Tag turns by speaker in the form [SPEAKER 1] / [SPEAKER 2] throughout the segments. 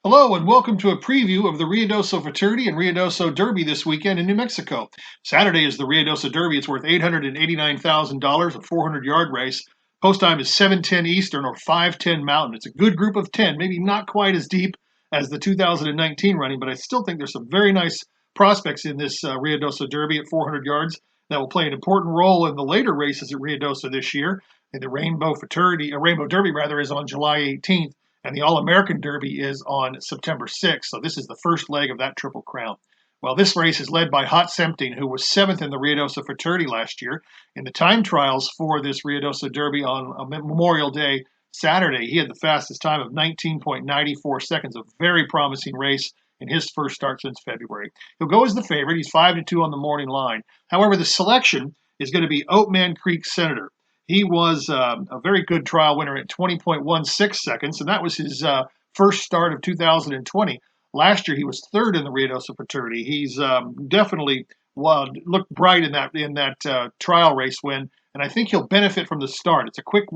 [SPEAKER 1] Hello and welcome to a preview of the Ruidoso Futurity and Ruidoso Derby this weekend in New Mexico. Saturday is the Ruidoso Derby. It's worth $889,000, a 400-yard race. Post time is 7:10 Eastern or 5:10 Mountain. It's a good group of 10, maybe not quite as deep as the 2019 running, but I still think there's some very nice prospects in this Ruidoso Derby at 400 yards that will play an important role in the later races at Ruidoso this year. And the Rainbow Derby is on July 18th. And the All-American Derby is on September 6th. So this is the first leg of that Triple Crown. Well, this race is led by Hot Sempting, who was 7th in the Ruidoso Futurity last year. In the time trials for this Ruidoso Derby on Memorial Day Saturday, he had the fastest time of 19.94 seconds, a very promising race in his first start since February. He'll go as the favorite. He's 5-2 on the morning line. However, the selection is going to be Oatman Creek Senator. He was a very good trial winner at 20.16 seconds, and that was his first start of 2020. Last year, he was third in the Ruidoso Futurity. He's definitely looked bright in that trial race win, and I think he'll benefit from the start. It's a quick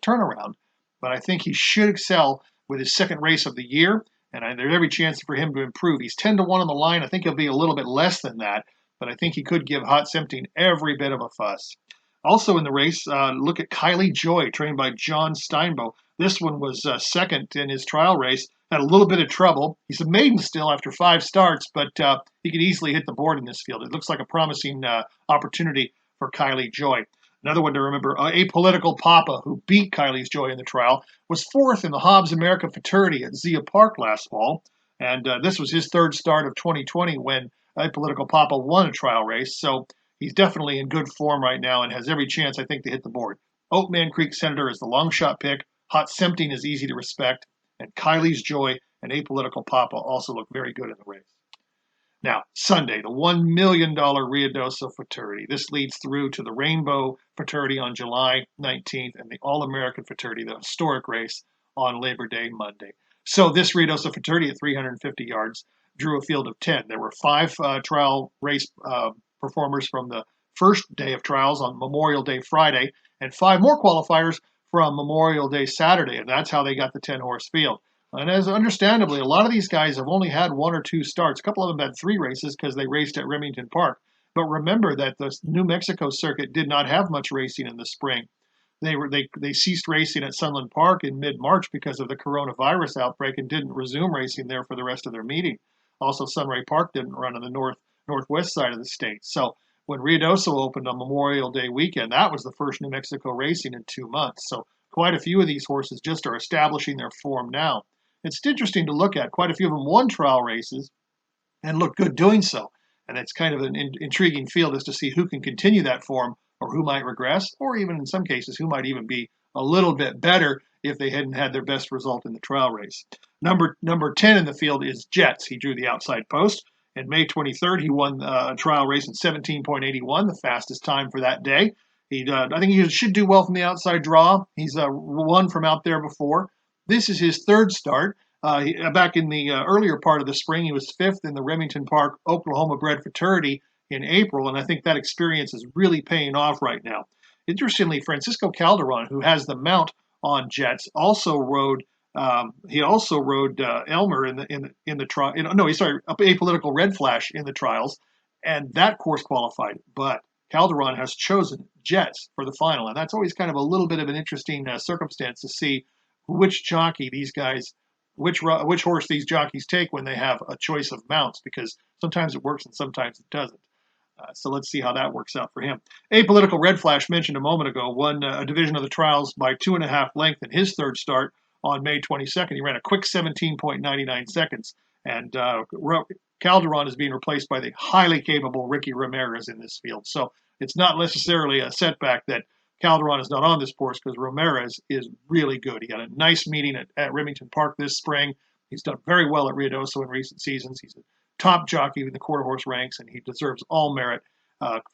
[SPEAKER 1] turnaround, but I think he should excel with his second race of the year, and there's every chance for him to improve. He's 10-1 on the line. I think he'll be a little bit less than that, but I think he could give Hot Sempting every bit of a fuss. Also in the race, look at Kylie Joy, trained by John Steinbo. This one was second in his trial race. Had a little bit of trouble. He's a maiden still after 5 starts, but he could easily hit the board in this field. It looks like a promising opportunity for Kylie Joy. Another one to remember, Apolitical Papa, who beat Kylie's Joy in the trial, was 4th in the Hobbs America Futurity at Zia Park last fall. And this was his third start of 2020 when Apolitical Papa won a trial race. So he's definitely in good form right now and has every chance, I think, to hit the board. Oatman Creek Senator is the long shot pick. Hot Sempting is easy to respect. And Kylie's Joy and Apolitical Papa also look very good in the race. Now, Sunday, the $1 million Ruidoso Futurity. This leads through to the Rainbow Futurity on July 19th and the All-American Futurity, the historic race, on Labor Day Monday. So this Ruidoso Futurity at 350 yards drew a field of 10. There were 5 trial race performers from the first day of trials on Memorial Day Friday, and 5 more qualifiers from Memorial Day Saturday, and that's how they got the 10-horse field. And as understandably, a lot of these guys have only had 1 or 2 starts. A couple of them had 3 races because they raced at Remington Park. But remember that the New Mexico circuit did not have much racing in the spring. They ceased racing at Sunland Park in mid-March because of the coronavirus outbreak and didn't resume racing there for the rest of their meeting. Also, Sunray Park didn't run on the northwest side of the state. So when Ruidoso opened on Memorial Day weekend, that was the first New Mexico racing in 2 months. So quite a few of these horses just are establishing their form now. It's interesting to look at. Quite a few of them won trial races and look good doing so. And it's kind of an intriguing field as to see who can continue that form or who might regress, or even in some cases who might even be a little bit better if they hadn't had their best result in the trial race. Number 10 in the field is Jets. He drew the outside post. And May 23rd, he won a trial race in 17.81, the fastest time for that day. I think he should do well from the outside draw. He's won from out there before. This is his third start. Back in the earlier part of the spring, he was 5th in the Remington Park Oklahoma Bred Futurity in April, and I think that experience is really paying off right now. Interestingly, Francisco Calderon, who has the mount on Jets, also rode Elmer in the trial. Apolitical Red Flash in the trials, and that course qualified. But Calderon has chosen Jets for the final, and that's always kind of a little bit of an interesting circumstance to see which horse these jockeys take when they have a choice of mounts, because sometimes it works and sometimes it doesn't. So let's see how that works out for him. Apolitical Red Flash, mentioned a moment ago, won a division of the trials by 2.5 lengths in his third start on May 22nd. He ran a quick 17.99 seconds. And Calderon is being replaced by the highly capable Ricky Ramirez in this field. So it's not necessarily a setback that Calderon is not on this course, because Ramirez is really good. He got a nice meeting at Remington Park this spring. He's done very well at Ruidoso in recent seasons. He's a top jockey in the quarter horse ranks, and he deserves all merit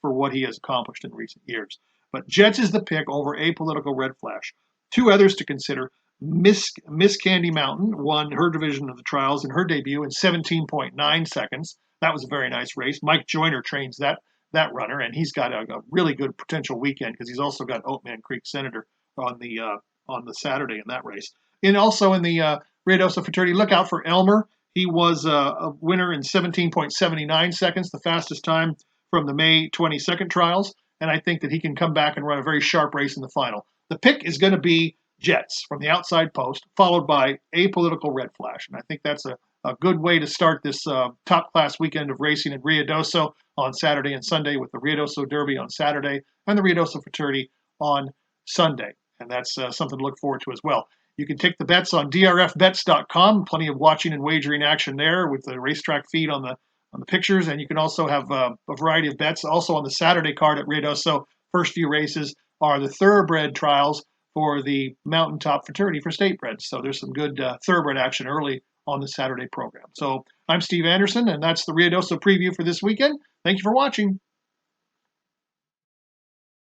[SPEAKER 1] for what he has accomplished in recent years. But Jets is the pick over Apolitical Red Flash. 2 others to consider. Miss Candy Mountain won her division of the trials in her debut in 17.9 seconds. That was a very nice race. Mike Joyner trains that runner, and he's got a really good potential weekend because he's also got Oatman Creek Senator on the Saturday in that race. And also in the Ruidoso Futurity. Look out for Elmer. He was a winner in 17.79 seconds, the fastest time from the May 22nd trials. And I think that he can come back and run a very sharp race in the final. The pick is going to be Jets from the outside post, followed by Apolitical Red Flash. And I think that's a good way to start this top-class weekend of racing in Ruidoso on Saturday and Sunday, with the Ruidoso Derby on Saturday and the Ruidoso Futurity on Sunday. And that's something to look forward to as well. You can take the bets on drfbets.com. Plenty of watching and wagering action there with the racetrack feed on the pictures. And you can also have a variety of bets. Also on the Saturday card at Ruidoso, first few races are the thoroughbred trials for the Mountaintop Fraternity for state breds. So there's some good thoroughbred action early on the Saturday program. So I'm Steve Andersen, and that's the Ruidoso preview for this weekend. Thank you for watching.